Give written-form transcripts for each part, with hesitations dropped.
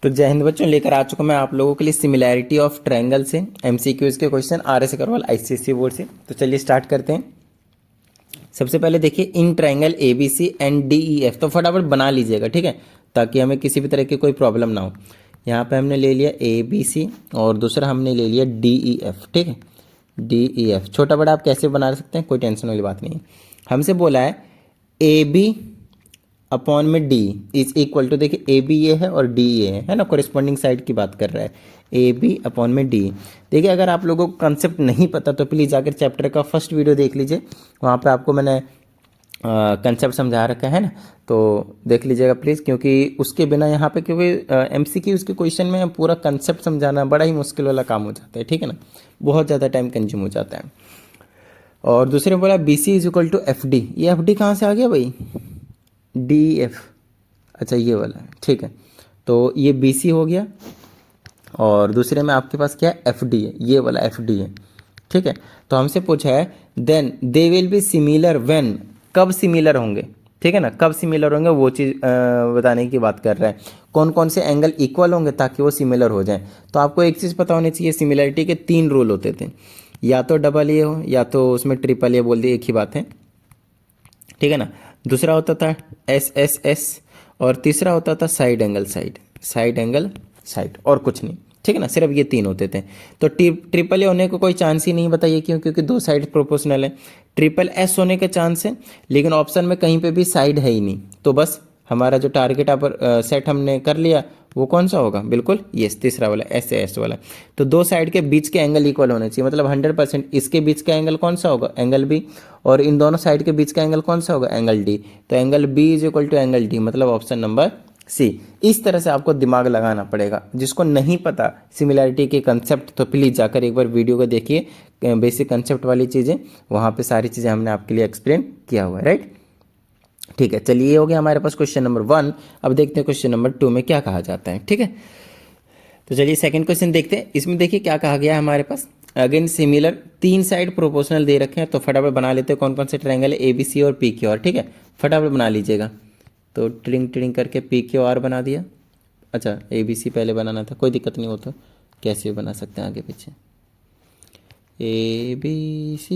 तो जय हिंद बच्चों, लेकर आ चुका मैं आप लोगों के लिए सिमिलैरिटी ऑफ ट्रायंगल से एमसीक्यूज के question RS Agarwal ICSE board से। तो चलिए स्टार्ट करते हैं। सबसे पहले देखिए, in triangle ABC and DEF, तो फटाफट बना लीजिएगा, ठीक है, ताकि हमें किसी भी तरह की कोई प्रॉब्लम ना हो। यहाँ पे हमने ले लिया ABC और दूसरा हमने ले लिया DEF, ठीक है, DEF। छोटा बड़ा आप कैसे बना सकते हैं, कोई टेंशन वाली बात नहीं है। हमसे बोला है AB अपॉन में डी इज इक्वल टू, देखिए ए बी ये है और डी ये है ना, कोरिस्पॉन्डिंग साइड की बात कर रहा है। ए बी अपॉन में डी। देखिए अगर आप लोगों को कंसेप्ट नहीं पता तो प्लीज़ जाकर चैप्टर का फर्स्ट वीडियो देख लीजिए, वहाँ पे आपको मैंने कंसेप्ट समझा रखा है ना, तो देख लीजिएगा प्लीज़, क्योंकि उसके बिना यहाँ पे, क्योंकि MCQ के क्वेश्चन में पूरा कंसेप्ट समझाना बड़ा ही मुश्किल वाला काम हो जाता है, ठीक है ना, बहुत ज़्यादा टाइम कंज्यूम हो जाता है। और दूसरे में बोला BC is equal to FD, ये FD कहाँ से आ गया भाई, DEF, अच्छा ये वाला है, ठीक है। तो ये BC हो गया और दूसरे में आपके पास क्या है, FD है, ये वाला FD है, ठीक है। तो हमसे पूछा है then they will be similar when, कब सिमिलर होंगे, ठीक है ना, कब सिमिलर होंगे वो चीज़ बताने की बात कर रहा है। कौन कौन से एंगल इक्वल होंगे ताकि वो सिमिलर हो जाए। तो आपको एक चीज़ पता होनी चाहिए, सिमिलरिटी के 3 रूल होते थे, या तो डबल ए हो या तो उसमें ट्रिपल ए बोल दिए, एक ही बात है, ठीक है ना। दूसरा होता था SSS और तीसरा होता था side angle side, side angle side, और कुछ नहीं, ठीक है ना, सिर्फ ये 3 होते थे। तो ट्रिपल ए होने को कोई चांस ही नहीं, बताइए क्यों, क्योंकि 2 साइड प्रोपोर्शनल है। ट्रिपल एस होने के चांस है, लेकिन ऑप्शन में कहीं पे भी साइड है ही नहीं, तो बस हमारा जो टारगेट आप सेट हमने कर लिया वो कौन सा होगा, बिल्कुल ये तीसरा वाला SAS वाला। तो 2 साइड के बीच के एंगल इक्वल होने चाहिए, मतलब 100% इसके बीच का एंगल कौन सा होगा, एंगल B, और इन दोनों साइड के बीच का एंगल कौन सा होगा, एंगल D। तो angle B is equal to angle D, मतलब ऑप्शन नंबर C। इस तरह से आपको दिमाग लगाना पड़ेगा। जिसको नहीं पता सिमिलैरिटी के कंसेप्ट, तो प्लीज़ जाकर एक बार वीडियो को देखिए, बेसिक कंसेप्ट वाली चीज़ें, वहाँ पे सारी चीज़ें हमने आपके लिए एक्सप्लेन किया हुआ है, राइट। ठीक है, चलिए ये हो गया हमारे पास क्वेश्चन नंबर 1। अब देखते हैं क्वेश्चन नंबर 2 में क्या कहा जाता है, ठीक है। तो चलिए सेकंड क्वेश्चन देखते हैं। इसमें देखिए क्या कहा गया है हमारे पास, अगेन सिमिलर 3 साइड प्रोपोर्शनल दे रखे हैं, तो फटाफट बना लेते हैं कौन कौन से ट्रायंगल है, ABC और PQR, ठीक है, फटाफट बना लीजिएगा। तो ट्रिंग ट्रिंग करके PQR बना दिया। अच्छा ABC पहले बनाना था, कोई दिक्कत नहीं हो तो कैसे भी बना सकते हैं आगे पीछे, ABC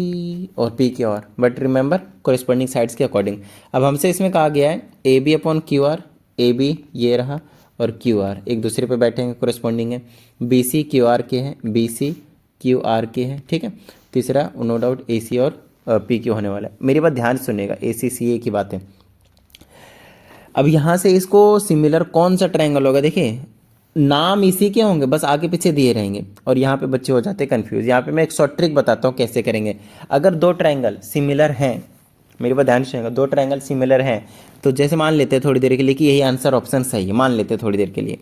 और PQR, but remember corresponding sides के अकॉर्डिंग। अब हमसे इसमें कहा गया है AB अपॉन QR, AB ये रहा और QR एक दूसरे पे बैठेंगे, कोरिस्पॉन्डिंग है। BC QR के हैं, BC QR के हैं, ठीक है। तीसरा नो डाउट AC और PQ होने वाला है। मेरी बात ध्यान से सुनिएगा, ACCA की बात है। अब यहाँ से इसको सिमिलर कौन सा ट्रायंगल होगा, देखिए नाम इसी के होंगे, बस आगे पीछे दिए रहेंगे, और यहाँ पे बच्चे हो जाते हैं कंफ्यूज। यहाँ पे मैं एक शॉर्ट ट्रिक बताता हूँ कैसे करेंगे। अगर 2 ट्रायंगल सिमिलर हैं, मेरी बात ध्यान से सुनिएगा, 2 ट्रायंगल सिमिलर हैं, तो जैसे मान लेते हैं थोड़ी देर के लिए कि यही आंसर ऑप्शन सही है, मान लेते हैं थोड़ी देर के लिए,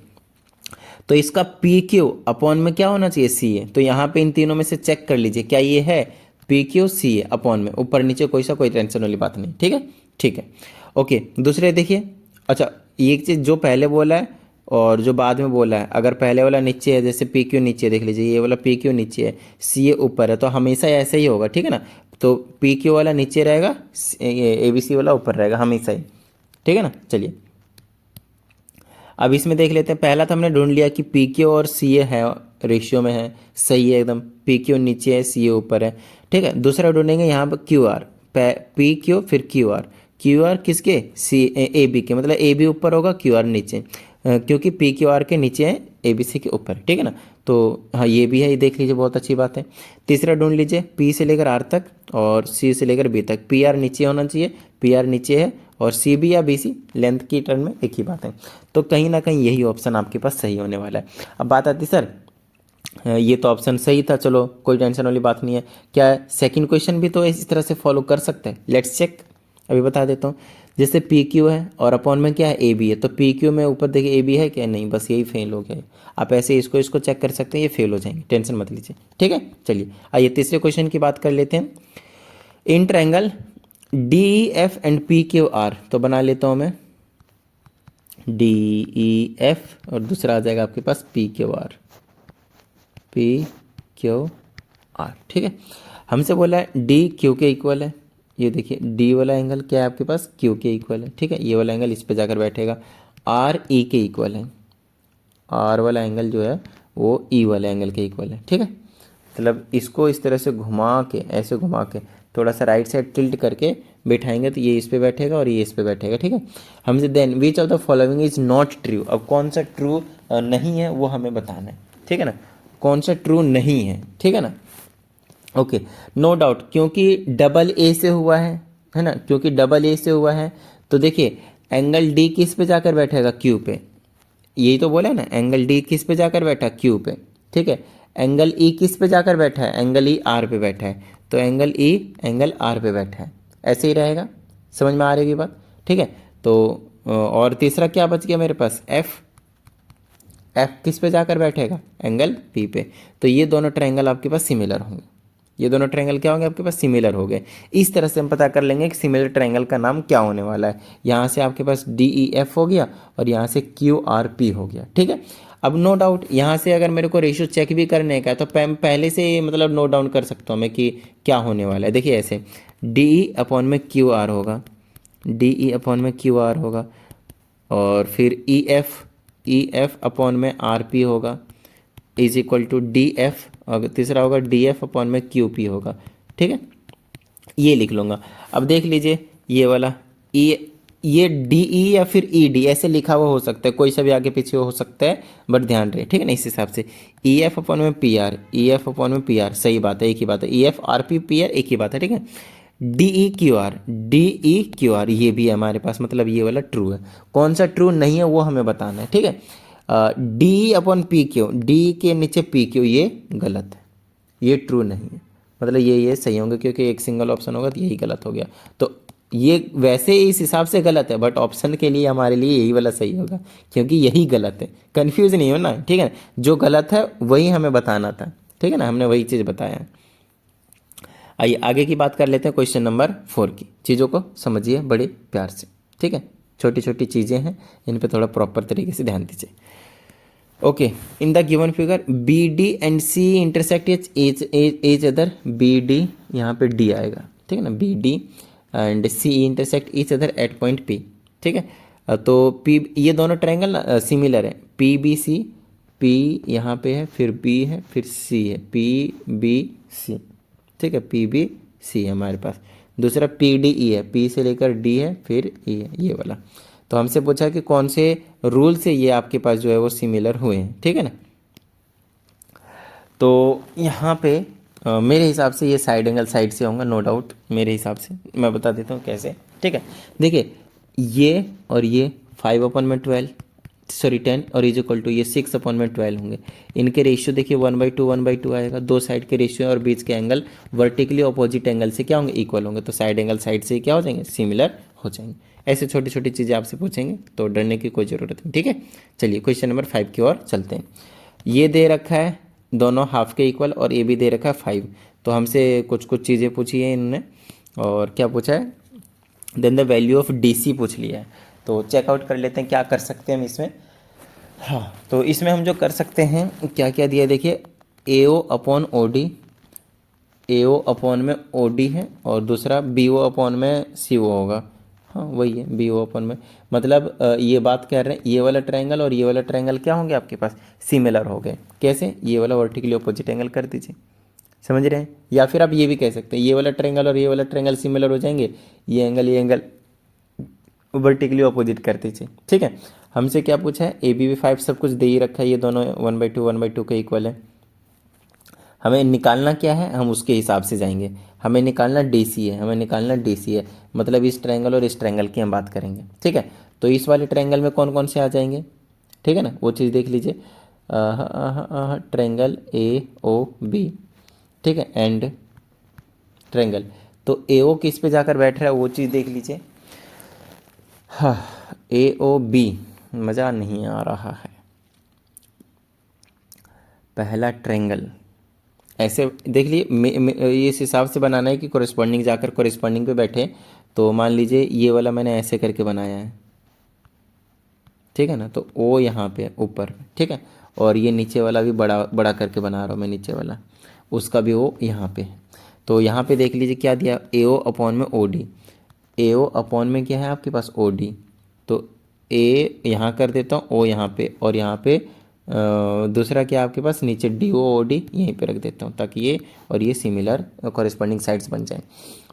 तो इसका PQ अपॉन में क्या होना चाहिए, CA। तो यहाँ पे इन तीनों में से चेक कर लीजिए क्या ये है, PQ CA अपॉन में, ऊपर नीचे कोई टेंशन वाली बात नहीं, ठीक है, ठीक है, ओके। दूसरे देखिए, अच्छा ये एक चीज़ जो पहले बोला है और जो बाद में बोला है, अगर पहले वाला नीचे है, जैसे PQ नीचे, देख लीजिए ये वाला PQ नीचे है, CA ऊपर है, तो हमेशा ऐसा ही होगा, ठीक है ना। तो PQ वाला नीचे रहेगा, ABC वाला ऊपर रहेगा, हमेशा ही, ठीक है ना। चलिए अब इसमें देख लेते हैं। पहला तो हमने ढूंढ लिया कि PQ और CA है, रेशियो में है, सही है एकदम, PQ नीचे है, CA ऊपर है, ठीक है। दूसरा ढूंढेंगे यहाँ पर QR, PQ फिर QR किसके, AB के, मतलब AB ऊपर होगा QR नीचे, क्योंकि PQR के नीचे है, ABC के ऊपर, ठीक है ना। तो हाँ ये भी है, ये देख लीजिए, बहुत अच्छी बात है। तीसरा ढूंढ लीजिए, P से लेकर R तक और C से लेकर B तक, PR नीचे होना चाहिए, PR नीचे है, और CB या BC लेंथ की टर्म में एक ही बात है। तो कहीं ना कहीं यही ऑप्शन आपके पास सही होने वाला है। अब बात आती सर ये तो ऑप्शन सही था, चलो कोई टेंशन वाली बात नहीं है, क्या सेकंड क्वेश्चन भी तो इस तरह से फॉलो कर सकते हैं, लेट्स चेक। अभी बता देता हूँ, जैसे PQ है और अपॉन में क्या है, AB है, तो PQ में ऊपर देखिए AB है क्या, नहीं, बस यही फेल हो गया। आप ऐसे इसको इसको चेक कर सकते हैं, ये फेल हो जाएंगे, टेंशन मत लीजिए, ठीक है। चलिए आइए तीसरे क्वेश्चन की बात कर लेते हैं। In triangle DEF and PQR, तो बना लेता हूँ मैं DEF और दूसरा आ जाएगा आपके पास PQR, ठीक है। हमसे बोला है DQ के इक्वल है, ये देखिए D वाला एंगल क्या है आपके पास, Q के इक्वल है, ठीक है। ये वाला एंगल इस पे जाकर बैठेगा, RE के इक्वल है, आर वाला एंगल जो है वो ई वाले एंगल के इक्वल है। ठीक है, मतलब इसको इस तरह से घुमा के, ऐसे घुमा के थोड़ा सा राइट साइड टिल्ट करके बैठाएंगे तो ये इस पे बैठेगा और ये इस पे बैठेगा। ठीक है, हमसे then which of the following is not true, अब कौन सा ट्रू नहीं है वो हमें बताना है। ठीक है ना, कौन सा ट्रू नहीं है। ठीक है ना, ओके, नो डाउट, क्योंकि डबल ए से हुआ है ना, क्योंकि डबल ए से हुआ है तो देखिए एंगल डी किस पे जाकर बैठेगा, क्यू पे। यही तो बोला है ना, एंगल डी किस पे जाकर बैठा, क्यू पे। ठीक है, एंगल ई किस पे जाकर बैठा है, एंगल ई आर पे बैठा है, तो एंगल ई एंगल आर पे बैठा है, ऐसे ही रहेगा। समझ में आ रही है बात। ठीक है, तो और तीसरा क्या बच गया मेरे पास, एफ, एफ किस पे जाकर बैठेगा, एंगल पी पे। तो ये दोनों ट्रायंगल आपके पास सिमिलर होंगे, ये दोनों ट्रायंगल क्या होंगे आपके पास, सिमिलर हो गए। इस तरह से हम पता कर लेंगे कि सिमिलर ट्रायंगल का नाम क्या होने वाला है। यहाँ से आपके पास डी ई एफ हो गया और यहाँ से क्यू आर पी हो गया। ठीक है, अब नो डाउट यहाँ से अगर मेरे को रेशियो चेक भी करने का है तो पहले से मतलब नोट डाउन कर सकता हूँ मैं कि क्या होने वाला है। देखिए ऐसे डी ई अपॉन में क्यू आर होगा, डी ई अपॉन में क्यू आर होगा, और फिर ई एफ अपॉन में आर पी होगा is equal to D F, और तीसरा होगा डी एफ अपॉन में क्यू पी होगा। ठीक है, ये लिख लूँगा। अब देख लीजिए ये वाला ये डी ई या फिर ई डी ऐसे लिखा हुआ हो सकता है, कोई सा भी आगे पीछे हो सकता है, बट ध्यान रहे। ठीक है ना, इस हिसाब से ई एफ अपॉन में पी आर, ई एफ अपॉन में पी आर, सही बात है, एक ही बात है, E F R P P R एक ही बात है। ठीक है, D E Q R, D E Q R ये भी है हमारे पास, मतलब ये वाला ट्रू है। कौन सा ट्रू नहीं है वो हमें बताना है। ठीक है, D upon P Q, D के नीचे पी क्यू ये गलत है, ये ट्रू नहीं है, मतलब ये सही होंगे क्योंकि एक सिंगल ऑप्शन होगा तो यही गलत हो गया। तो ये वैसे इस हिसाब से गलत है, बट ऑप्शन के लिए हमारे लिए यही वाला सही होगा क्योंकि यही गलत है। कन्फ्यूज नहीं हो ना। ठीक है, जो गलत है वही हमें बताना था। ठीक है ना, हमने वही चीज़ बताया है। आइए आगे की बात कर लेते हैं, क्वेश्चन नंबर 4 की। चीज़ों को समझिए बड़े प्यार से। ठीक है, छोटी छोटी चीज़ें हैं, इन पे थोड़ा प्रॉपर तरीके से ध्यान दीजिए। Okay, in the given figure B D and C intersect each other, B D यहाँ पे डी आएगा। ठीक है ना, B D and C intersect each other at point P. ठीक है, तो पी, ये दोनों ट्रायंगल ना सिमिलर है, पी बी सी, पी यहाँ पे है, फिर बी है, फिर सी है, पी बी सी। ठीक है, पी बी सी है हमारे पास। दूसरा पी डी ई है, पी से लेकर डी है, फिर ई है, ये वाला। तो हमसे पूछा कि कौन से रूल से ये आपके पास जो है वो सिमिलर हुए हैं। ठीक है ना, तो यहाँ पे मेरे हिसाब से ये साइड एंगल साइड से होंगे, नो डाउट। मेरे हिसाब से मैं बता देता हूँ कैसे। ठीक है, देखिए ये और ये 5/12 सॉरी 10 और इज इक्वल टू ये 6/12 होंगे। इनके रेशियो देखिए 1/2 आएगा। दो साइड के रेशियो और बीच के एंगल वर्टिकली अपोजिट एंगल से क्या होंगे, इक्वल होंगे। तो साइड एंगल साइड से क्या हो जाएंगे, सिमिलर हो जाएंगे। ऐसे छोटी छोटी चीज़ें आपसे पूछेंगे तो डरने की कोई ज़रूरत नहीं। ठीक है, चलिए क्वेश्चन नंबर 5 की ओर चलते हैं। ये दे रखा है दोनों हाफ के इक्वल और ये भी दे रखा है 5। तो हमसे कुछ कुछ चीज़ें पूछी है इन्होंने, और क्या पूछा है, then the value of D C पूछ लिया है। तो चेकआउट कर लेते हैं क्या कर सकते हैं हम इसमें। हाँ, तो इसमें हम जो कर सकते हैं क्या क्या दिया है, देखिए ए ओ अपॉन ओ डी, ए ओ अपॉन में ओ डी है, और दूसरा बी ओ अपॉन में सी ओ होगा। हाँ वही है, बी ओ अपॉन में, मतलब ये बात कह रहे हैं ये वाला ट्रायंगल और ये वाला ट्रायंगल क्या होंगे आपके पास, सिमिलर हो गए। कैसे, ये वाला वर्टिकली अपोजिट एंगल कर दीजिए, समझ रहे हैं। या फिर आप ये भी कह सकते हैं ये वाला ट्रायंगल और ये वाला ट्रायंगल सिमिलर हो जाएंगे, ये एंगल वर्टिकली अपोजिट कर दीजिए। ठीक है, हमसे क्या पूछा है, ए बी वी 5 सब कुछ दे ही रखा है, ये दोनों 1/2 के इक्वल है। हमें निकालना क्या है, हम उसके हिसाब से जाएंगे। हमें निकालना डी सी है, हमें निकालना डी सी है, मतलब इस ट्रायंगल और इस ट्रायंगल की हम बात करेंगे। ठीक है, तो इस वाले ट्रायंगल में कौन कौन से आ जाएंगे, ठीक है ना, वो चीज़ देख लीजिए। ट्रायंगल ए ओ बी, ठीक है, एंड ट्रायंगल, तो ए ओ किस पे जाकर बैठ रहा है वो चीज़ देख लीजिए। हाँ, ए ओ बी, मज़ा नहीं आ रहा है। पहला ट्रायंगल ऐसे देख लिए, इस हिसाब से बनाना है कि कोरिस्पॉन्डिंग जाकर कोरिस्पॉन्डिंग पे बैठे। तो मान लीजिए ये वाला मैंने ऐसे करके बनाया है, ठीक है ना, तो ओ यहाँ पे ऊपर, ठीक है, और ये नीचे वाला भी बड़ा बड़ा करके बना रहा हूँ मैं, नीचे वाला उसका भी ओ यहाँ पे। तो यहाँ पे देख लीजिए क्या दिया, ए ओ अपॉन में ओ डी, ए ओ अपॉन में क्या है आपके पास ओ डी, तो ए यहाँ कर देता हूँ, ओ यहाँ पे, और यहाँ पे 1/2 कर देता हूँ, दूसरा क्या आपके पास नीचे डी ओ डी यहीं पे रख देता हूँ ताकि ये और ये सिमिलर कॉरेस्पॉन्डिंग साइड्स बन जाएं।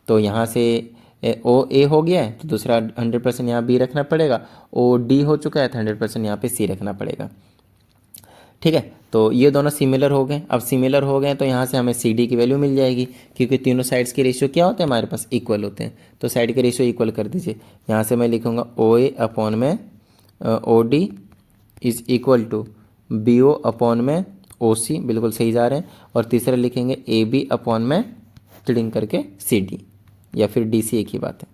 तो यहाँ से ओ ए हो गया है तो दूसरा 100% यहाँ बी रखना पड़ेगा, ओ डी हो चुका है तो 100% यहाँ पे सी रखना पड़ेगा। ठीक है, तो ये दोनों सिमिलर हो गए। अब सिमिलर हो गए तो यहाँ से हमें सी डी की वैल्यू मिल जाएगी क्योंकि तीनों साइड्स के रेशियो क्या होते हैं हमारे पास, इक्वल होते हैं। तो साइड के रेशियो इक्वल कर दीजिए। यहाँ से मैं लिखूँगा ओ ए अपॉन में O D is equal to B O upon में ओ सी, बिल्कुल सही जा रहे हैं। और तीसरा लिखेंगे ए बी अपॉन में टिडिंग करके सी डी, या फिर डी सी, एक ही बात है।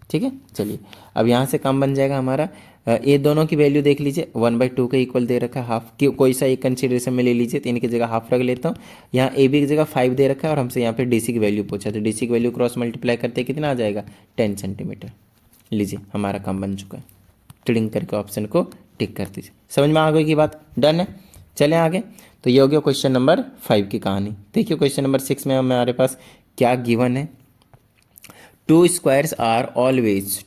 ठीक है, चलिए अब यहाँ से काम बन जाएगा हमारा। ये दोनों की वैल्यू देख लीजिए, 1/2 के इक्वल दे रखा है, हाफ की कोई सा एक कंसिडरेशन में ले लीजिए तो इनकी जगह हाफ रख लेता हूँ। यहाँ ए बी की जगह 5 दे रखा है और हमसे यहाँ पे डी सी की वैल्यू पूछा, तो डी सी की वैल्यू क्रॉस मल्टीप्लाई करते कितना आ जाएगा, 10 सेंटीमीटर। लीजिए हमारा काम बन चुका है। टिडिंग करके ऑप्शन को टिक कर दीजिए। समझ में आ गई की बात, डन है। चलें आगे। तो ये हो गया क्वेश्चन नंबर 5 की कहानी। देखिए क्वेश्चन नंबर 6 में हमारे पास क्या गिवन है, टू स्क्वायर्स आर ऑलवेज,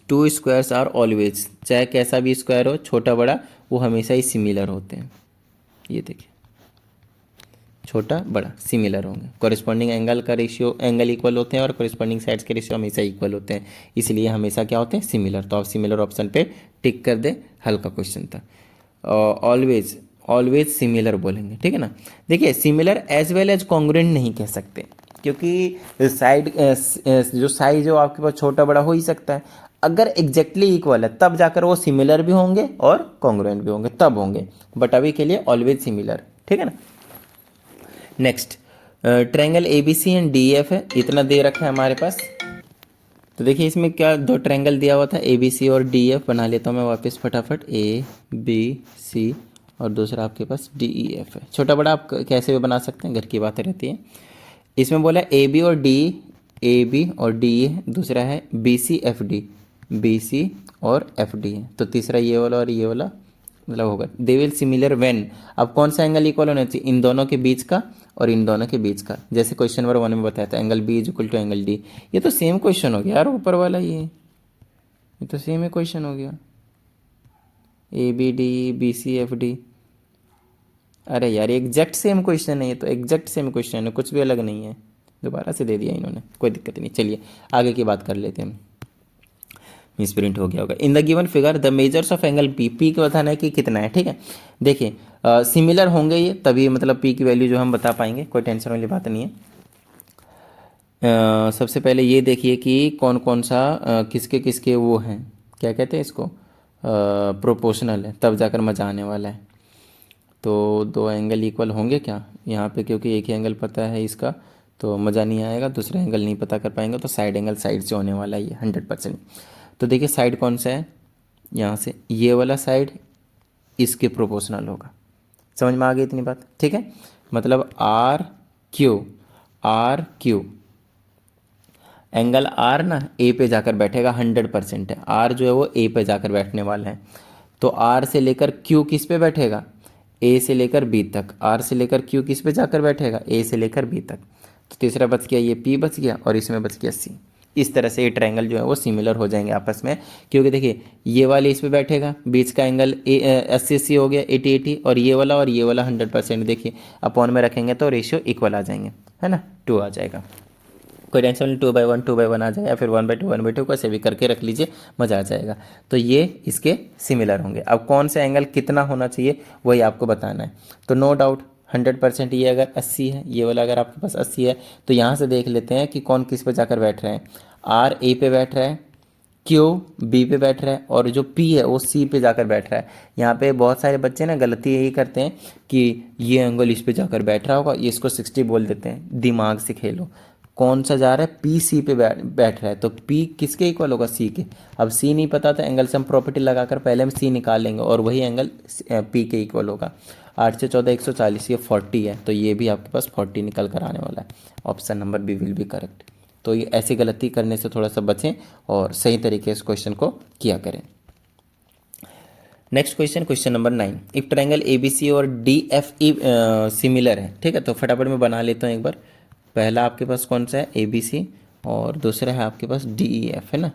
चाहे कैसा भी स्क्वायर हो छोटा बड़ा, वो हमेशा ही सिमिलर होते हैं। ये देखिए छोटा बड़ा सिमिलर होंगे, कॉरेस्पॉन्डिंग एंगल का रेशियो, एंगल इक्वल होते हैं और कॉरेस्पॉन्डिंग साइड्स के रेशियो हमेशा इक्वल होते हैं, इसलिए हमेशा क्या होते हैं, सिमिलर। तो आप सिमिलर ऑप्शन पे टिक कर दे, हल्का क्वेश्चन था। ऑलवेज सिमिलर बोलेंगे, ठीक है ना। देखिए similar as well as congruent नहीं कह सकते क्योंकि साइड जो साइज है वो आपके पास छोटा बड़ा हो ही सकता है। अगर एग्जैक्टली इक्वल है तब जाकर वो सिमिलर भी होंगे और कॉन्ग्रुएंट भी होंगे, तब होंगे, बट अभी के लिए ऑलवेज सिमिलर, ठीक है ना। Next triangle A B C and D F है, इतना दे रखा है हमारे पास। तो देखिए इसमें क्या दो ट्रायंगल दिया हुआ था, ए बी सी और डी एफ। बना लेता हूँ मैं वापस फटाफट, ए बी सी और दूसरा आपके पास डी ई एफ है। छोटा बड़ा आप कैसे भी बना सकते हैं, घर की बातें रहती हैं। इसमें बोला ए बी और डी, ए बी और डी है, दूसरा है B C F D, B C और एफ डी है। तो तीसरा ये वाला और ये वाला मतलब होगा दे विल सिमिलर व्हेन। अब कौन सा एंगल इक्वल होना चाहिए, इन दोनों के बीच का और इन दोनों के बीच का। जैसे क्वेश्चन नंबर 1 में बताया था angle B is equal to angle D. ये तो सेम क्वेश्चन हो गया यार, ऊपर वाला ये तो सेम ही क्वेश्चन हो गया, A B D B C F D. अरे यार एग्जैक्ट सेम क्वेश्चन है, ये तो एग्जैक्ट सेम क्वेश्चन है, कुछ भी अलग नहीं है। दोबारा से दे दिया इन्होंने, कोई दिक्कत नहीं। चलिए आगे की बात कर लेते हैं। मिस प्रिंट हो गया होगा। इन the given figure the measures of angle P, P को बताना है कि कितना है, ठीक है। देखिए सिमिलर होंगे ये तभी मतलब पी की वैल्यू जो हम बता पाएंगे, कोई टेंशन वाली बात नहीं है। सबसे पहले ये देखिए कि कौन कौन सा किसके किसके वो हैं, क्या कहते हैं इसको, प्रोपोर्शनल है, तब जाकर मज़ा आने वाला है। तो दो एंगल इक्वल होंगे क्या यहाँ पे, क्योंकि एक ही एंगल पता है इसका तो मज़ा नहीं आएगा, दूसरा एंगल नहीं पता कर पाएंगे। तो साइड एंगल साइड से होने वाला है ये 100%। तो देखिए साइड कौन सा है, यहाँ से ये वाला साइड इसके प्रोपोर्शनल होगा। समझ में आ गई इतनी बात, ठीक है। मतलब आर क्यू एंगल आर ना ए पे जाकर बैठेगा, 100% है। आर जो है वो ए पे जाकर बैठने वाला है। तो आर से लेकर क्यू किस पे बैठेगा, ए से लेकर बी तक। आर से लेकर क्यू किस पे जाकर बैठेगा, ए से लेकर बी तक। तो तीसरा बच गया ये पी बच गया और इसमें बच गया सी। इस तरह से ये ट्रायंगल जो है वो सिमिलर हो जाएंगे आपस में, क्योंकि देखिए ये वाले इस पे बैठेगा, बीच का एंगल 80 हो गया, 80 और ये वाला 100%। देखिए अपॉन में रखेंगे तो रेशियो इक्वल आ जाएंगे, है ना, 2 आ जाएगा। कोई टेंशन नहीं, 2/1 आ जाए या फिर 1/2 कैसे भी करके रख लीजिए, मज़ा आ जाएगा। तो ये इसके सिमिलर होंगे। अब कौन सा एंगल कितना होना चाहिए वही आपको बताना है। तो नो डाउट 100% ये अगर 80 है, ये वाला अगर आपके पास 80 है, तो यहाँ से देख लेते हैं कि कौन किस पे जाकर बैठ रहे हैं। आर ए पे बैठ रहा है, क्यू बी पे बैठ रहा है और जो पी है वो सी पे जाकर बैठ रहा है। यहाँ पे बहुत सारे बच्चे ना गलती यही करते हैं कि ये एंगल इस पे जाकर बैठ रहा होगा, ये इसको 60 बोल देते हैं। दिमाग से खेलो, कौन सा जा रहा है, पी सी पे बैठ रहा है, तो पी किसके इक्वल होगा, सी के। अब सी नहीं पता तो एंगल से हम प्रॉपर्टी लगाकर पहले हम सी निकाल लेंगे और वही एंगल पी के इक्वल होगा। 8 से 14 140, ये 40 है, तो ये भी आपके पास 40 निकल कर आने वाला है। Option number B will be correct. तो ये ऐसी गलती करने से थोड़ा सा बचें और सही तरीके से क्वेश्चन को किया करें। Next question number 9, if triangle A B C और डी एफ ई सिमिलर है, ठीक है। तो फटाफट मैं बना लेता हूँ एक बार। पहला आपके पास कौन सा है, ए बी सी, और दूसरा है आपके पास डी ई एफ, है ना,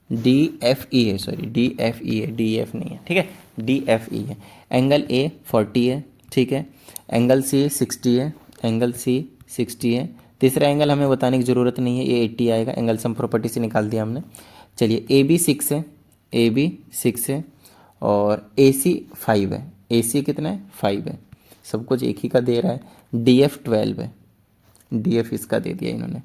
डी एफ ई है, सॉरी डी एफ ई है, डी एफ नहीं है, ठीक है, डी एफ ई है। एंगल ए 40 है, ठीक है। एंगल सी 60 है, एंगल सी 60 है। तीसरा एंगल हमें बताने की ज़रूरत नहीं है, ये 80 आएगा, एंगल सम प्रॉपर्टी से निकाल दिया हमने। चलिए ए बी 6 है, ए बी 6 है और ए सी 5 है। ए सी कितना है? 5 है। सब कुछ एक ही का दे रहा है। डी एफ 12 है, डी एफ इसका दे दिया इन्होंने,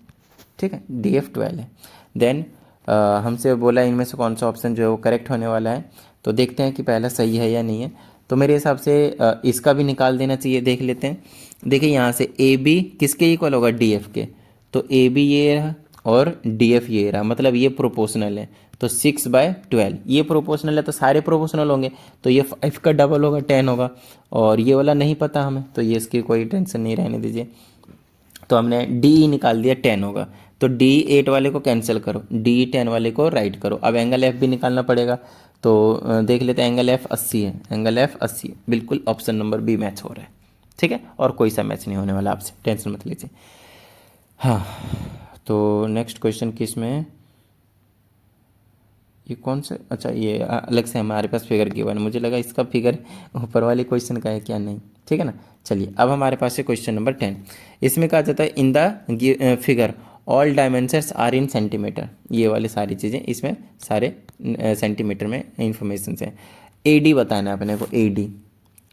ठीक है। डी एफ 12 है। देन हमसे बोला इनमें से कौन सा ऑप्शन जो है वो करेक्ट होने वाला है, तो देखते हैं कि पहला सही है या नहीं है। तो मेरे हिसाब से इसका भी निकाल देना चाहिए, देख लेते हैं। देखिए यहाँ से ए बी किसके इक्वल होगा? डी एफ के। तो ए बी ये रहा और डी एफ ये रहा, मतलब ये प्रोपोर्शनल है। तो 6/12 ये प्रोपोर्शनल है तो सारे प्रोपोर्शनल होंगे, तो ये 5 का डबल होगा, 10 होगा। और ये वाला नहीं पता हमें, तो ये इसकी कोई टेंशन नहीं, रहने दीजिए। तो हमने डी निकाल दिया, 10 होगा। तो डी 8 वाले को कैंसिल करो, डी 10 वाले को राइट करो। अब एंगल एफ भी निकालना पड़ेगा, तो देख लेते हैं। एंगल एफ 80 है, एंगल एफ 80 है, बिल्कुल ऑप्शन नंबर बी मैच हो रहा है, ठीक है। और कोई सा मैच नहीं होने वाला, आपसे टेंशन मत लीजिए। हाँ, तो नेक्स्ट क्वेश्चन किस में है? ये कौन से? अच्छा, ये अलग से हमारे पास फिगर गिवन है, मुझे लगा इसका फिगर ऊपर वाले क्वेश्चन का है क्या, नहीं, ठीक है ना। चलिए अब हमारे पास है क्वेश्चन नंबर 10। इसमें कहा जाता है in the figure all dimensions are in centimetre. ये वाली सारी चीज़ें इसमें सारे सेंटीमीटर में इंफॉर्मेशन है। ए डी बताना है अपने को, ए डी,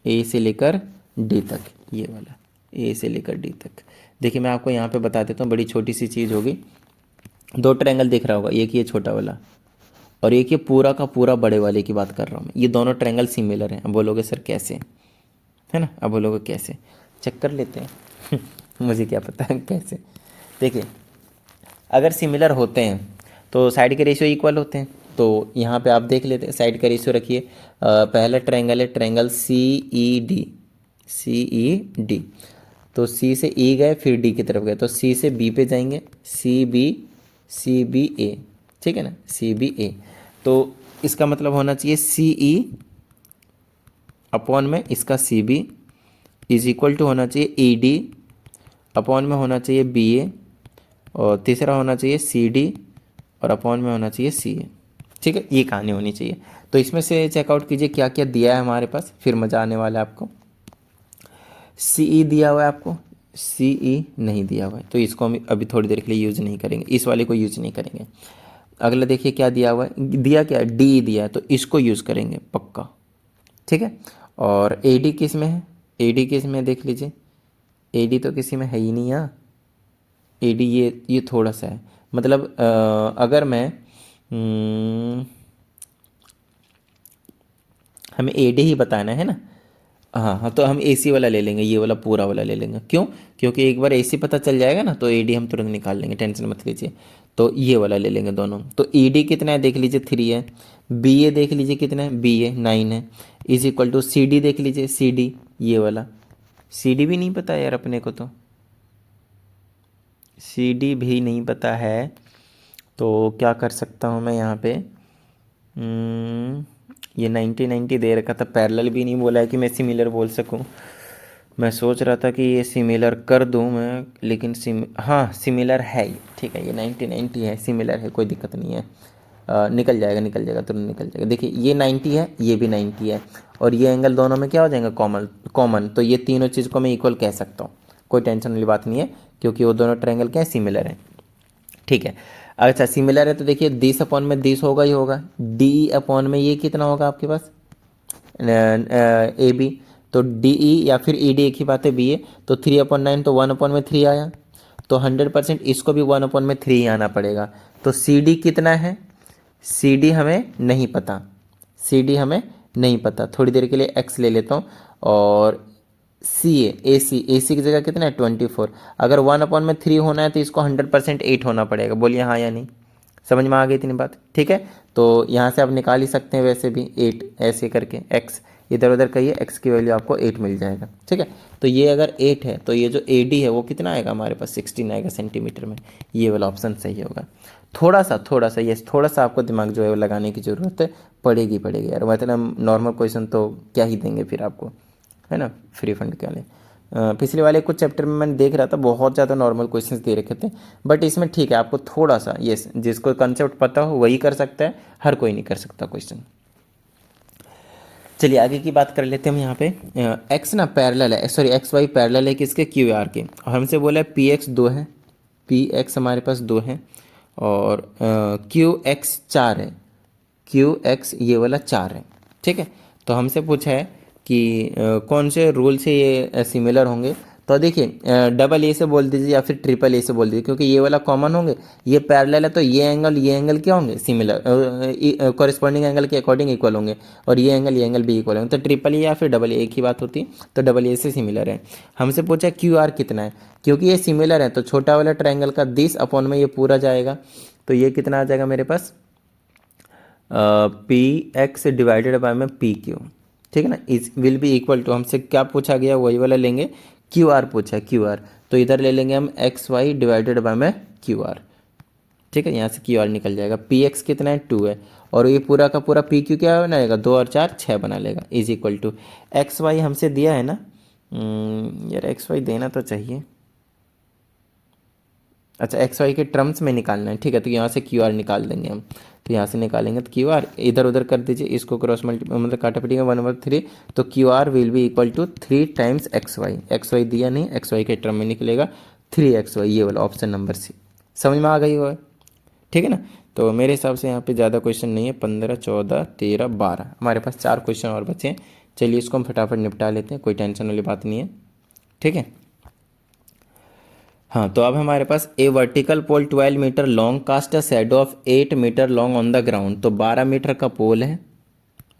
ए से लेकर डी तक, ये वाला ए से लेकर डी तक। देखिए मैं आपको यहाँ पे बता देता हूँ, बड़ी छोटी सी चीज़ होगी। दो ट्रायंगल दिख रहा होगा, एक ये छोटा वाला और एक ये पूरा का पूरा बड़े वाले की बात कर रहा हूँ मैं। ये दोनों ट्रायंगल सिमिलर हैं। अब बोलोगे सर कैसे, है ना? अब बोलोगे कैसे, चेक कर लेते हैं मुझे क्या पता है कैसे। देखिए अगर सिमिलर होते हैं तो साइड के रेशियो इक्वल होते हैं। तो यहाँ पे आप देख लेते हैं, साइड का रेशियो रखिए। पहला ट्रायंगल है ट्रायंगल सी ई डी, सी ई डी। तो सी से ई गए फिर डी की तरफ गए, तो सी से बी पे जाएंगे, सी बी ए, ठीक है ना, सी बी ए। तो इसका मतलब होना चाहिए सी ई अपॉन में इसका C B is equal to होना चाहिए ई डी अपॉन में होना चाहिए बी ए, और तीसरा होना चाहिए सी डी और अपॉन में होना चाहिए सी ए, ठीक है। ये कहानी होनी चाहिए। तो इसमें से चेकआउट कीजिए क्या क्या दिया है हमारे पास, फिर मज़ा आने वाला है आपको। सी ई दिया हुआ है आपको, सी ई नहीं दिया हुआ है, तो इसको हम अभी थोड़ी देर के लिए यूज़ नहीं करेंगे, इस वाले को यूज़ नहीं करेंगे। अगला देखिए क्या दिया हुआ है, दिया क्या, डी दिया है, तो इसको यूज़ करेंगे पक्का, ठीक है। और ए डी किस में है, ए डी किस में है देख लीजिए, ए डी तो किसी में है ही नहीं यहाँ। ए डी ये थोड़ा सा है, मतलब अगर मैं हमें ए डी ही बताना है ना, हाँ, तो हम ए सी वाला ले लेंगे, ये वाला पूरा वाला ले लेंगे। क्यों? क्योंकि एक बार ए सी पता चल जाएगा ना तो ए डी हम तुरंत निकाल लेंगे, टेंशन मत लीजिए। तो ये वाला ले लेंगे दोनों। तो ई डी कितना है देख लीजिए, 3 है। बी ए देख लीजिए कितना है, बी ए 9 है, is equal to C D देख लीजिए, सी डी ये वाला, सी डी भी नहीं पता यार अपने को, तो सी डी भी नहीं पता है। तो क्या कर सकता हूँ मैं यहाँ पे, ये 90 दे रखा था, पैरेलल भी नहीं बोला है कि मैं सिमिलर बोल सकूँ। मैं सोच रहा था कि ये सिमिलर कर दूँ मैं, लेकिन हाँ सिमिलर है ये, ठीक है। ये 90 है, सिमिलर है, कोई दिक्कत नहीं है। निकल जाएगा तुरंत निकल जाएगा। देखिए ये 90 है, ये भी 90 है, और ये एंगल दोनों में क्या हो जाएगा, कॉमन। तो ये तीनों चीज़ को मैं इक्वल कह सकता हूँ, कोई टेंशन वाली बात नहीं है, क्योंकि वो दोनों ट्रायंगल क्या है, सिमिलर है, ठीक है। अच्छा सिमिलर है तो देखिए 10 अपॉन में 10 होगा ही होगा, डी अपॉन में ये कितना होगा आपके पास, ए बी। तो डी ई या फिर ई डी एक ही बात है, बी ए। तो 3/9, तो 1/3 आया। तो 100% इसको भी 1/3 ही आना पड़ेगा। तो सी डी कितना है, सी डी हमें नहीं पता, सी डी हमें नहीं पता। थोड़ी देर के लिए एक्स ले लेता हूँ, और सी ए सी की जगह कितना है 24। अगर 1/3 होना है तो इसको 100% 8 होना पड़ेगा। बोलिए हाँ या नहीं, समझ में आ गई इतनी बात, ठीक है। तो यहाँ से आप निकाल ही सकते हैं वैसे भी 8 ऐसे करके, एक्स इधर उधर कहिए, एक्स की वैल्यू आपको 8 मिल जाएगा, ठीक है। तो ये अगर 8 है तो ये जो ए डी है वो कितना आएगा हमारे पास, 16 आएगा सेंटीमीटर में। ये वाला ऑप्शन सही होगा। थोड़ा सा यस, थोड़ा सा आपको दिमाग जो है वो लगाने की ज़रूरत पड़ेगी यार, मतलब नॉर्मल क्वेश्चन तो क्या ही देंगे फिर आपको, है ना, फ्री फंड के वाले। पिछले वाले कुछ चैप्टर में मैंने देख रहा था बहुत ज़्यादा नॉर्मल क्वेश्चंस दे रखे थे, बट इसमें ठीक है, आपको थोड़ा सा यस, जिसको कंसेप्ट पता हो वही कर सकता है, हर कोई नहीं कर सकता क्वेश्चन। चलिए आगे की बात कर लेते हैं हम यहाँ पे। एक्स ना पैरेलल है, सॉरी एक्स वाई पैरेलल है किसके, क्यू आर के, और हमसे बोला है पी एक्स 2 है, पी एक्स हमारे पास 2 है और क्यू एक्स 4 है, क्यू एक्स ये वाला 4 है, ठीक है। तो हमसे पूछा है कि कौन से रूल से ये सिमिलर होंगे। तो देखिए डबल ए से बोल दीजिए या फिर ट्रिपल ए से बोल दीजिए, क्योंकि ये वाला कॉमन होंगे, ये पैरेलल है तो ये एंगल क्या होंगे, सिमिलर कॉरेस्पॉन्डिंग एंगल के अकॉर्डिंग इक्वल होंगे, और ये एंगल भी इक्वल होंगे। तो ट्रिपल ए या फिर डबल ए एक ही बात होती है, तो डबल ए से सिमिलर है। हमसे पूछा क्यू आर कितना है, क्योंकि ये सिमिलर है तो छोटा वाला ट्रायंगल का 10 अपॉन में ये पूरा जाएगा, तो ये कितना आ जाएगा मेरे पास, पी एक्स डिवाइडेड बाय में पी क्यू, ठीक है ना, is will be equal to, हमसे क्या पूछा गया वही वाला लेंगे, क्यू आर पूछा है, क्यू आर, तो इधर ले लेंगे हम एक्स वाई डिवाइडेड बाय में क्यू आर, ठीक है, यहाँ से क्यू आर निकल जाएगा। पी एक्स कितना है 2 है, और ये पूरा का पूरा पी क्यू क्या बनाएगा, 2 और 4 6 बना लेगा, is equal to X Y हमसे दिया है ना, यार एक्स वाई देना तो चाहिए, अच्छा एक्स वाई के टर्म्स में निकालना है, ठीक है, तो यहाँ से क्यू आर निकाल देंगे हम, तो यहाँ से निकालेंगे तो क्यू आर इधर उधर कर दीजिए, इसको क्रॉस मतलब काटा पीटिएगा 1/3, तो Q R will be equal to 3 times X Y दिया नहीं, एक्स वाई के टर्म में निकलेगा 3xy, ये वाला ऑप्शन नंबर सी, समझ में आ गई हो, ठीक है ना। तो मेरे हिसाब से यहाँ पे ज़्यादा क्वेश्चन नहीं है, 15 14 13 12 हमारे पास 4 क्वेश्चन और बचे हैं, चलिए इसको हम फटाफट निपटा लेते हैं, कोई टेंशन वाली बात नहीं है, ठीक है। हाँ, तो अब हमारे पास a vertical pole 12 metre long cast a shadow of 8 metre long on the ground, तो 12 मीटर का पोल है,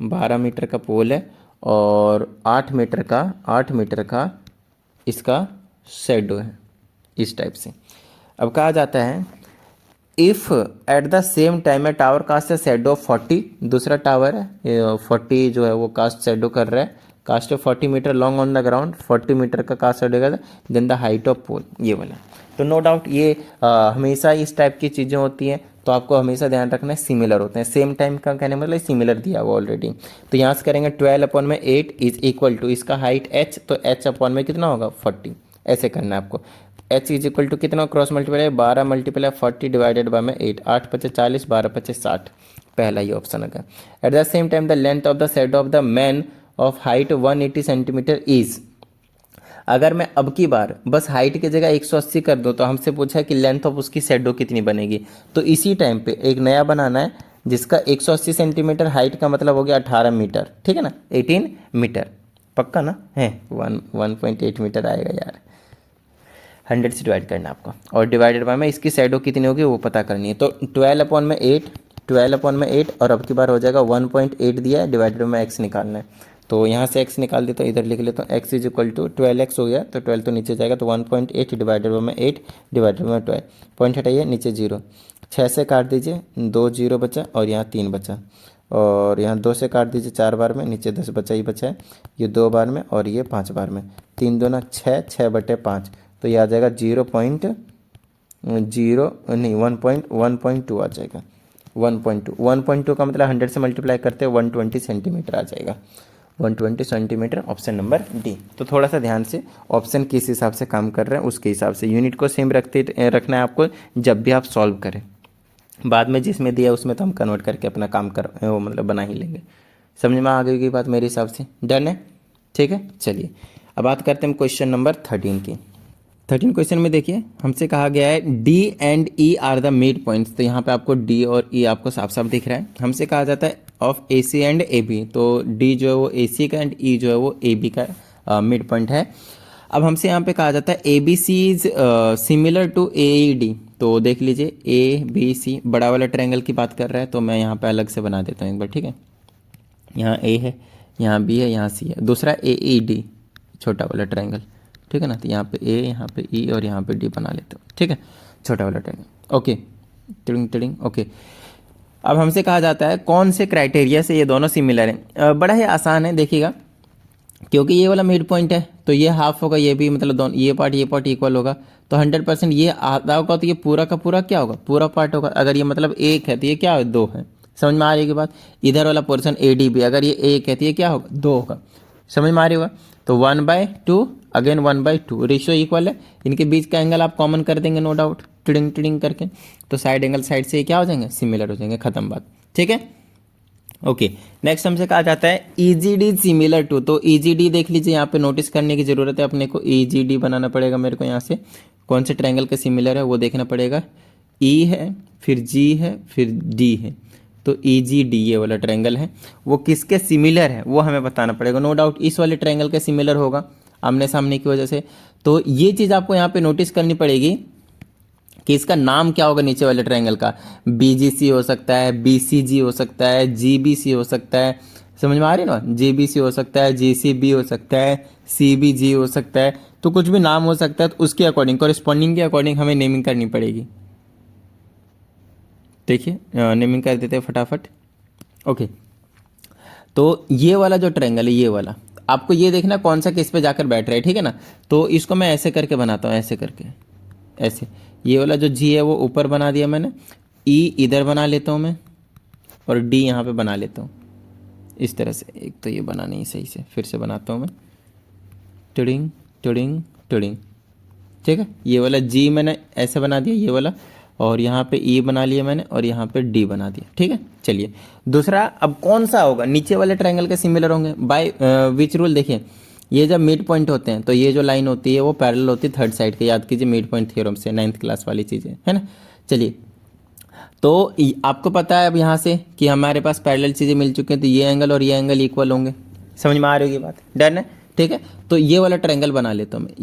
12 मीटर का पोल है और 8 मीटर का इसका शैडो है, इस टाइप से। अब कहा जाता है if at the same time a tower cast a shadow of 40, दूसरा टावर है 40 जो है वो कास्ट शैडो कर रहा है, cast 40 metre long on the ground, 40 metre का कास्ट शैडो कर, then the height of pole, ये वाला। तो नो डाउट ये हमेशा इस टाइप की चीज़ें होती हैं, तो आपको हमेशा ध्यान रखना है सिमिलर होते हैं, सेम टाइम का कहने मतलब सिमिलर दिया हुआ ऑलरेडी। तो यहाँ से करेंगे 12 अपॉन में 8 इज इक्वल टू इसका हाइट h, तो h अपॉन में कितना होगा 40, ऐसे करना है आपको। h इज इक्वल टू कितना cross multiply 12 multiply 40 divided by में 8, 8 पचे 40 12 पचे 60, पहला ये ऑप्शन होगा। Eight the same time the length of the shadow of the man of height 180 centimetre is, अगर मैं अब की बार बस हाइट की जगह 180 कर दूँ, तो हमसे पूछा है कि लेंथ ऑफ उसकी शैडो कितनी बनेगी, तो इसी टाइम पे एक नया बनाना है जिसका 180 सेंटीमीटर हाइट का मतलब हो गया 18 मीटर, ठीक है ना, 18 मीटर पक्का ना है, 1.8 मीटर आएगा यार, 100 से डिवाइड करना है आपको, और डिवाइडेड बाय में इसकी शैडो कितनी होगी वो पता करनी है। तो 12 अपॉन में 8 और अब की बार हो जाएगा 1.8 दिया है, डिवाइडेड में x निकालना है, तो यहाँ से x निकाल देता हूँ, इधर लिख लेता हूँ x is equal to 12x हो गया, तो 12 तो नीचे जाएगा, तो 1.8 डिवाइडेड में 8 डिवाइडेड में 12, पॉइंट हटाइए नीचे 0, 6 से काट दीजिए 2 0 बचा और यहाँ 3 बचा, और यहाँ 2 से काट दीजिए 4 बार में, नीचे 10 बचा ही बचा है, ये 2 बार में और ये 5 बार में, 3 2 6, 6/5, तो ये आ जाएगा 1.2 आ जाएगा, 1.2 का मतलब 100 से मल्टीप्लाई करते हैं 120 सेंटीमीटर आ जाएगा, 120 सेंटीमीटर, ऑप्शन नंबर डी। तो थोड़ा सा ध्यान से ऑप्शन किस हिसाब से काम कर रहे हैं उसके हिसाब से यूनिट को सेम रखना है आपको जब भी आप सॉल्व करें, बाद में जिसमें दिया उसमें तो हम कन्वर्ट करके अपना काम कर वो मतलब बना ही लेंगे। समझ में आ गई की बात मेरे हिसाब से, डन है, ठीक है। चलिए अब बात करते हैं क्वेश्चन नंबर 13 की। 13 क्वेश्चन में देखिए हमसे कहा गया है D and E R the mid points, तो यहाँ पे आपको डी और ई आपको साफ साफ दिख रहा है। हमसे कहा जाता है of A C and A B, तो डी जो है वो ए सी का एंड ई जो है वो ए बी का मिड पॉइंट है। अब हमसे यहाँ पे कहा जाता है A B C is similar to A E D, तो देख लीजिए ए बी सी बड़ा वाला ट्रायंगल की बात कर रहा है, तो मैं यहाँ पे अलग से बना देता हूँ एक बार, ठीक है। यहाँ ए है, यहाँ बी है, यहाँ सी है, दूसरा ए ई डी छोटा वाला ट्रायंगल, ठीक है ना, तो यहाँ पे ए, यहाँ पे ई और यहाँ पे डी बना लेते हो, ठीक है, छोटा वाला triangle, okay, tiding tiding, okay. अब हमसे कहा जाता है कौन से क्राइटेरिया से ये दोनों सिमिलर हैं। बड़ा ही आसान है, देखिएगा, क्योंकि ये वाला मिड पॉइंट है तो ये हाफ होगा, ये भी मतलब दोनों ये पार्ट इक्वल होगा, तो 100% ये आधा होगा, तो ये पूरा का पूरा क्या होगा, पूरा पार्ट होगा। अगर ये मतलब 1 है तो ये क्या है 2 है, समझ में आ रही है बात। इधर वाला पोर्शन ए डी बी अगर ये 1 है तो ये क्या होगा 2 होगा, समझ में आ रही होगा। तो 1/2 अगेन 1/2 रेशियो इक्वल है, इनके बीच का एंगल आप कॉमन कर देंगे नो डाउट, टिडिंग टिडिंग करके, तो साइड एंगल साइड से क्या हो जाएंगे सिमिलर हो जाएंगे, खत्म बात, ठीक है। ओके, नेक्स्ट हमसे कहा जाता है EGD सिमिलर टू। तो EGD देख लीजिए, यहाँ पे नोटिस करने की ज़रूरत है अपने को। EGD बनाना पड़ेगा मेरे को, यहाँ से कौन से ट्रायंगल के सिमिलर है वो देखना पड़ेगा। E है, फिर G है, फिर D है, तो EGD ये वाला ट्रायंगल है, वो किसके सिमिलर है वो हमें बताना पड़ेगा। नो डाउट इस वाले ट्रायंगल के सिमिलर होगा आमने सामने की वजह से। तो ये चीज़ आपको यहाँ पे नोटिस करनी पड़ेगी कि इसका नाम क्या होगा नीचे वाले ट्रायंगल का। BGC हो सकता है, BCG हो सकता है, GBC हो सकता है, समझ में आ रही है ना। GBC हो सकता है, GCB हो सकता है, CBG हो सकता है, तो कुछ भी नाम हो सकता है। तो उसके अकॉर्डिंग, कॉरेस्पॉन्डिंग के अकॉर्डिंग हमें नेमिंग करनी पड़ेगी। देखिए नेमिंग कर देते हैं फटाफट। ओके, तो ये वाला जो ट्रायंगल है, ये वाला आपको ये देखना कौन सा किस पे जाकर बैठ रहा है, ठीक है ना। तो इसको मैं ऐसे करके बनाता हूँ, ऐसे करके, ऐसे। ये वाला जो G है वो ऊपर बना दिया मैंने, E इधर बना लेता हूँ मैं, और D यहाँ पे बना लेता हूँ इस तरह से। एक तो ये बना नहीं सही से, फिर से बनाता हूँ मैं, टुडिंग टुडिंग टुडिंग, ठीक है। ये वाला G मैंने ऐसे बना दिया, ये वाला, और यहाँ पे E बना लिया मैंने, और यहाँ पे D बना दिया, ठीक है। चलिए दूसरा, अब कौन सा होगा नीचे वाले ट्रायंगल के सिमिलर होंगे बाय विच रूल। देखिए ये जब मिड पॉइंट होते हैं तो ये जो लाइन होती है वो पैरेलल होती है थर्ड साइड के, याद कीजिए मिड पॉइंट थ्योरम से, 9th क्लास वाली चीज़ें है ना। चलिए, तो आपको पता है अब यहाँ से कि हमारे पास पैरेलल चीज़ें मिल चुकी हैं, तो ये एंगल और ये एंगल इक्वल होंगे। समझ में आ रही होगी बात, डन है, ठीक है। तो ये वाला ट्रायंगल बना लेता हूँ मैं,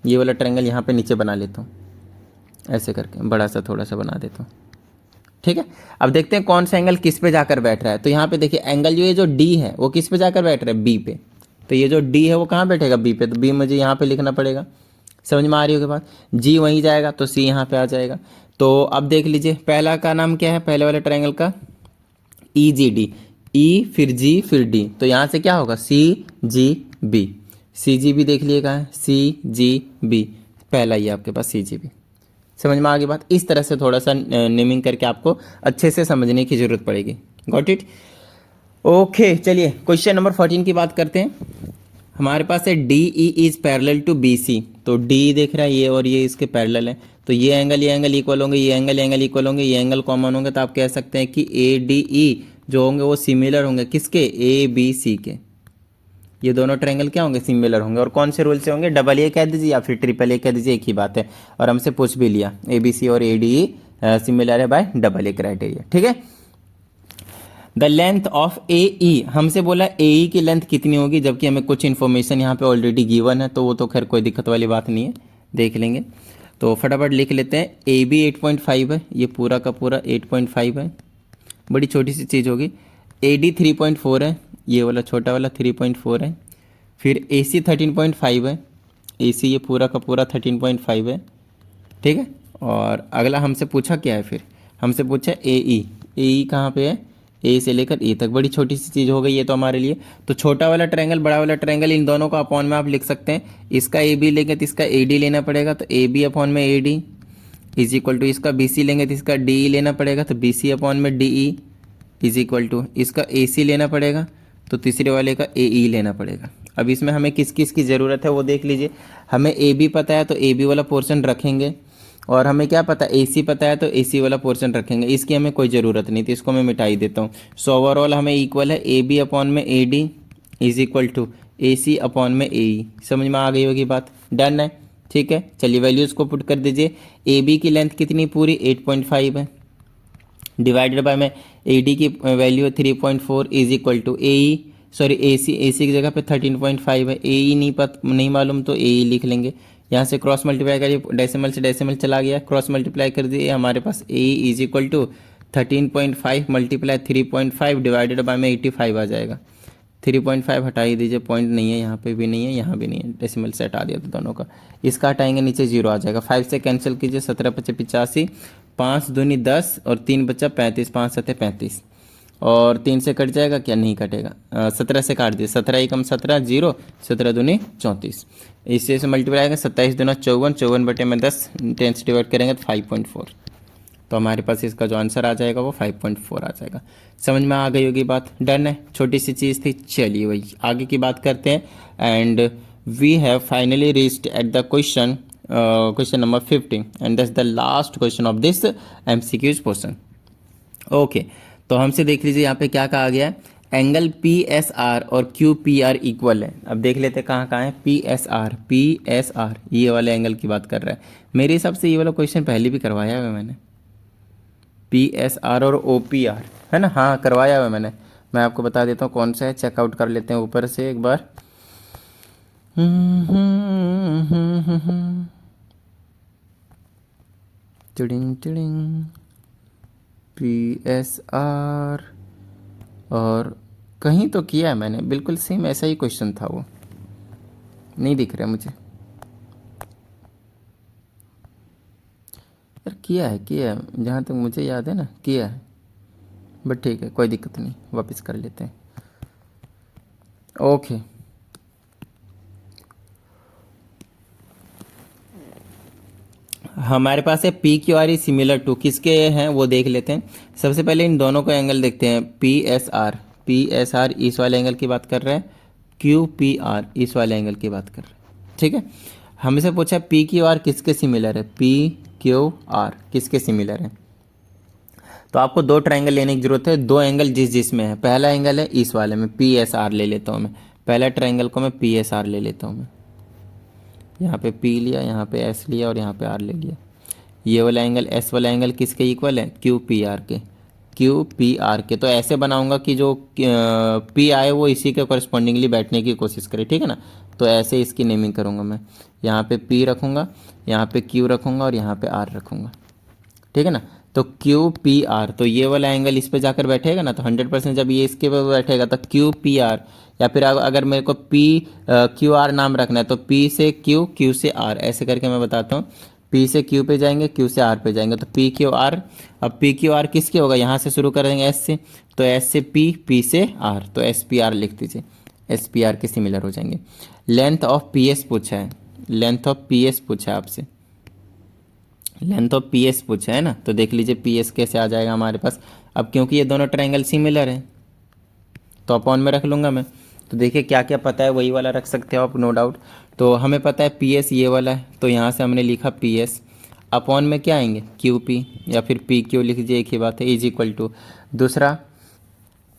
ये वाला ट्रायंगल यहाँ पे नीचे बना लेता हूँ, ऐसे करके बड़ा सा थोड़ा सा बना देता हूँ, ठीक है। अब देखते हैं कौन सा एंगल किस पे जाकर बैठ रहा है। तो यहाँ पे देखिए एंगल जो ये जो D है वो किस पे जाकर बैठ रहा है, B पे। तो ये जो D है वो कहाँ बैठेगा, B पे, तो B मुझे यहाँ पे लिखना पड़ेगा। समझ में आ रही होगी बात। G वहीं जाएगा तो C यहाँ पे आ जाएगा। तो अब देख लीजिए पहला का नाम क्या है, पहले वाले ट्रायंगल का EGD, E फिर G फिर D, तो यहाँ से क्या होगा CGB। CGB देख लिए कहाँ है, CGB पहला ही है आपके पास CGB। समझ में आ गई बात। इस तरह से थोड़ा सा नेमिंग करके आपको अच्छे से समझने की जरूरत पड़ेगी। Got it, okay. चलिए क्वेश्चन नंबर 14 की बात करते हैं। हमारे पास है DE इज पैरेलल टू BC। तो D देख रहा है ये और ये इसके पैरेलल है, तो ये एंगल इक्वल होंगे, ये एंगल इक्वल होंगे, ये एंगल कॉमन होंगे, तो आप कह सकते हैं कि ADE जो होंगे वो सिमिलर होंगे किसके, ABC के। ये दोनों ट्रायंगल क्या होंगे, सिमिलर होंगे। और कौन से रूल से होंगे, डबल ए कह दीजिए या फिर ट्रिपल ए कह दीजिए, एक ही बात है। और हमसे पूछ भी लिया ABC और ADE सिमिलर है बाय डबल ए क्राइटेरिया, ठीक है। द लेंथ ऑफ AE, हमसे बोला AE की लेंथ कितनी होगी, जबकि हमें कुछ इन्फॉर्मेशन यहाँ पे ऑलरेडी गिवन है, तो वो तो खैर कोई दिक्कत वाली बात नहीं है, देख लेंगे। तो फटाफट लिख लेते हैं, AB 8.5 है, ये पूरा का पूरा 8.5 है, बड़ी छोटी सी चीज़ होगी। AD 3.4 है, ये वाला छोटा वाला 3.4 है। फिर AC 13.5 है, AC ये पूरा का पूरा 13.5 है, ठीक है। और अगला हमसे पूछा क्या है, फिर हमसे पूछा AE कहाँ पे है, A से लेकर E तक, बड़ी छोटी सी चीज़ हो गई ये तो हमारे लिए। तो छोटा वाला ट्रायंगल बड़ा वाला ट्रायंगल, इन दोनों का अपॉन में आप लिख सकते हैं। इसका AB लेंगे तो इसका AD लेना पड़ेगा, तो AB अपॉन में AD इज इक्वल टू, इसका BC लेंगे तो इसका DE लेना पड़ेगा, तो BC अपॉन में DE इज इक्वल टू, इसका AC लेना पड़ेगा तो तीसरे वाले का AE लेना पड़ेगा। अब इसमें हमें किस किस की ज़रूरत है वो देख लीजिए। हमें AB पता है तो AB वाला पोर्शन रखेंगे, और हमें क्या पता है AC पता है तो AC वाला पोर्शन रखेंगे। इसकी हमें कोई ज़रूरत नहीं थी, इसको मैं मिटा ही देता हूँ। सो ओवरऑल हमें इक्वल है AB अपॉन में AD is equal to AC upon में AE। समझ में आ गई होगी बात, डन है, ठीक है। चलिए वैल्यूज़ को पुट कर दीजिए। AB की लेंथ कितनी पूरी 8.5 है, डिवाइडेड बाय में AD की वैल्यू है 3.4 इज इक्वल टू AC की जगह पे 13.5 है। AE नहीं मालूम तो AE लिख लेंगे। यहाँ से क्रॉस मल्टीप्लाई करिए, डेसिमल से डेसिमल चला गया, क्रॉस मल्टीप्लाई कर दिए, हमारे पास AE is equal to 13.5 multiply 3.5 divided by में 85 आ जाएगा। 3.5 हटा ही दीजिए, पॉइंट नहीं है, यहाँ पे भी नहीं है, यहाँ भी नहीं है, डेसिमल से हटा दिया तो दोनों का। इसका हटाएंगे नीचे 0 आ जाएगा। 5 से कैंसिल कीजिए, 17 × 5 = 85, 5 दूनी 10 और 3 बचा 35, 5 7 35, और 3 से कट जाएगा क्या, नहीं कटेगा। 17 से काट दिए, 17 × 17 0, 17 दूनी 34, इससे मल्टीप्लाई करेंगे, 27 दूना 54, 54 बटे में 10, 10 से डिवाइड करेंगे तो 5.4। तो हमारे पास इसका जो आंसर आ जाएगा वो 5.4 आ जाएगा। समझ में आ गई होगी बात, डन है, छोटी सी चीज़ थी। चलिए वही आगे की बात करते हैं, and we have finally reached at the question number 15, and that's the last question of this MCQs portion. Okay, तो हमसे देख लीजिए यहाँ पे क्या कहा गया है, एंगल पी एस आर और क्यू पी आर इक्वल है। अब देख लेते हैं कहाँ है, पी एस आर ये वाले एंगल की बात कर रहा है। मेरे हिसाब से ये वाला क्वेश्चन पहले भी करवाया है मैंने, पी एस आर और ओ पी आर, है ना, हाँ करवाया हुआ है मैंने। मैं आपको बता देता हूँ कौन सा है, चेकआउट कर लेते हैं ऊपर से एक बार। टिडिंग टिडिंग, पी एस आर, और कहीं तो किया है मैंने, बिल्कुल सेम ऐसा ही क्वेश्चन था, वो नहीं दिख रहा मुझे यार। किया है जहाँ तक मुझे याद है ना, किया है, बट ठीक है कोई दिक्कत नहीं, वापस कर लेते हैं। ओके, हमारे पास है P Q R E similar to, किसके हैं वो देख लेते हैं। सबसे पहले इन दोनों को एंगल देखते हैं। पी एस आर इस वाले एंगल की बात कर रहे हैं, क्यू पी आर इस वाले एंगल की बात कर रहे हैं, ठीक है। हमसे पूछा पी क्यू आर किसके सिमिलर है, पी क्यू आर किसके सिमिलर है। तो आपको दो ट्रायंगल लेने की जरूरत है, दो एंगल जिसमें है। पहला एंगल है इस वाले में, पी एस आर ले लेता हूँ मैं, पहला ट्रायंगल को मैं पी एस आर ले लेता हूँ मैं। यहाँ पे P लिया, यहाँ पे S लिया और यहाँ पे R ले लिया। ये वाला एंगल S वाला एंगल किसके इक्वल है, QPR के, QPR के। तो ऐसे बनाऊंगा कि जो P आए वो इसी के कॉरस्पॉन्डिंगली बैठने की कोशिश करे, ठीक है ना। तो ऐसे इसकी नेमिंग करूँगा मैं, यहाँ पे P रखूँगा, यहाँ पे Q रखूँगा और यहाँ पे R रखूँगा, ठीक है ना। तो QPR, तो ये वाला एंगल इस पे जाकर बैठेगा ना, तो 100% जब ये इसके पे बैठेगा तो QPR, या फिर अगर मेरे को PQR नाम रखना है तो P से Q, Q से R, ऐसे करके मैं बताता हूँ। P से Q पे जाएंगे, Q से R पे जाएंगे, तो PQR। अब PQR किसके होगा, यहाँ से शुरू करेंगे S से, तो S से P, P से R, तो SPR लिख दीजिए, SPR के सिमिलर हो जाएंगे। लेंथ ऑफ PS पूछा है, लेंथ ऑफ PS पूछा है आपसे, लेंथ ऑफ पी एस पूछा है ना, तो देख लीजिए पी एस कैसे आ जाएगा हमारे पास। अब क्योंकि ये दोनों ट्रायंगल सिमिलर हैं तो अपॉन में रख लूँगा मैं। तो देखिए क्या क्या पता है वही वाला रख सकते हो आप, नो डाउट। तो हमें पता है पी एस ये वाला है, तो यहाँ से हमने लिखा पी एस, अपॉन में क्या आएंगे, क्यू पी या फिर पी क्यू लिख दीजिए, एक ही बात है, इज इक्वल टू। दूसरा,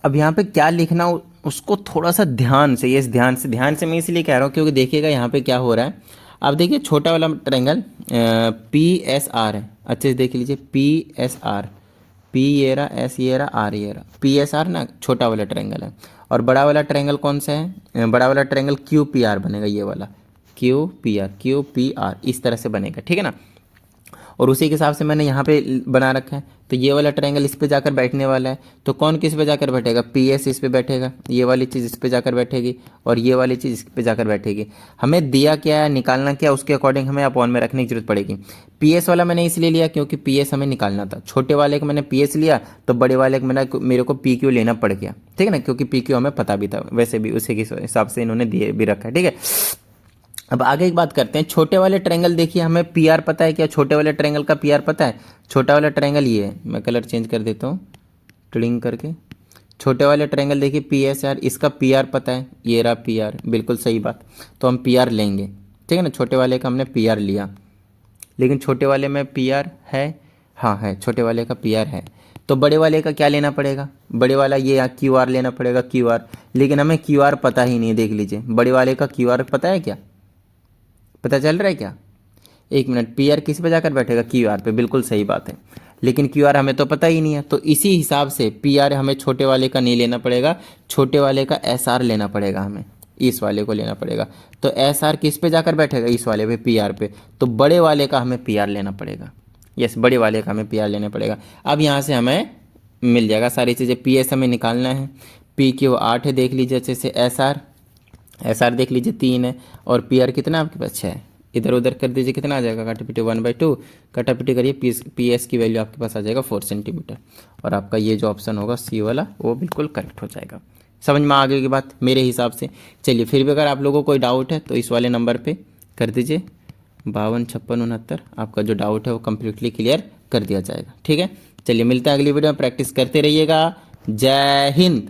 अब यहाँ पे क्या लिखना उसको थोड़ा सा ध्यान से, ये ध्यान से मैं इसलिए कह रहा हूँ क्योंकि देखिएगा यहाँ पे क्या हो रहा है। अब देखिए छोटा वाला ट्रायंगल पी एस आर है, अच्छे से देख लीजिए, पी एस आर, पी ये रहा, एस ये रहा, आर ये रहा, पी एस आर ना छोटा वाला ट्रायंगल है। और बड़ा वाला ट्रायंगल कौन सा है, बड़ा वाला ट्रायंगल क्यू पी आर बनेगा, ये वाला क्यू पी आर इस तरह से बनेगा, ठीक है ना। और उसी के हिसाब से मैंने यहाँ पे बना रखा है। तो ये वाला ट्रायंगल इस पे जाकर बैठने वाला है, तो कौन किस पे जाकर बैठेगा, पी एस इस पे बैठेगा, ये वाली चीज़ इस पे जाकर बैठेगी और ये वाली चीज़ इस पे जाकर बैठेगी। हमें दिया क्या है, निकालना क्या, उसके अकॉर्डिंग हमें अपॉन में रखने की जरूरत पड़ेगी। पी एस वाला मैंने इसलिए लिया क्योंकि पी एस हमें निकालना था, छोटे वाले का मैंने पी एस लिया तो बड़े वाले का मेरे को पी क्यू लेना पड़ गया, ठीक है ना, क्योंकि पी क्यू हमें पता भी था, वैसे भी उसी के हिसाब से इन्होंने दिए भी रखा है, ठीक है। अब आगे एक बात करते हैं, छोटे वाले ट्रायंगल देखिए हमें पी आर पता है क्या, छोटे वाले ट्रायंगल का पी आर पता है। छोटा वाला ट्रायंगल ये है, मैं कलर चेंज कर देता हूँ ट्रिंग करके। छोटे वाले ट्रायंगल देखिए पी एस आर, इसका पी आर पता है, ये रहा पी आर, बिल्कुल सही बात। तो हम पी आर लेंगे, ठीक है ना, छोटे वाले का हमने पी आर लिया, लेकिन छोटे वाले में पी आर है, हाँ है, छोटे वाले का पी आर है। तो बड़े वाले का क्या लेना पड़ेगा, बड़े वाला ये यहाँ क्यू आर लेना पड़ेगा, क्यू आर, लेकिन हमें क्यू आर पता ही नहीं है। देख लीजिए बड़े वाले का क्यू आर पता है क्या, पता चल रहा है क्या, एक मिनट, पी आर किस पे जाकर बैठेगा, क्यू आर पे, बिल्कुल सही बात है, लेकिन क्यू आर हमें तो पता ही नहीं है। तो इसी हिसाब से पी आर हमें छोटे वाले का नहीं लेना पड़ेगा, छोटे वाले का एस आर लेना पड़ेगा, हमें इस वाले को लेना पड़ेगा। तो एस आर किस पे जाकर बैठेगा, इस वाले पे, पी आर पे, तो बड़े वाले का हमें पी आर लेना पड़ेगा, यस बड़े वाले का हमें पी आर लेना पड़ेगा। अब यहाँ से हमें मिल जाएगा सारी चीज़ें, पी एस हमें निकालना है, पी क्यू 8 है, देख लीजिए अच्छे से, एस आर देख लीजिए 3 है, और पी आर कितना आपके पास 6 है, इधर उधर कर दीजिए कितना आ जाएगा, काटापिटी 1/2, काटापिटी करिए, पी एस की वैल्यू आपके पास आ जाएगा 4 सेंटीमीटर, और आपका ये जो ऑप्शन होगा सी वाला वो बिल्कुल करेक्ट हो जाएगा। समझ में आ गई की बात मेरे हिसाब से। चलिए फिर भी अगर आप लोगों को कोई डाउट है तो इस वाले नंबर पे कर दीजिए, 525669, आपका जो डाउट है वो कम्प्लीटली क्लियर कर दिया जाएगा, ठीक है। चलिए मिलते हैं अगली वीडियो में, प्रैक्टिस करते रहिएगा। जय हिंद।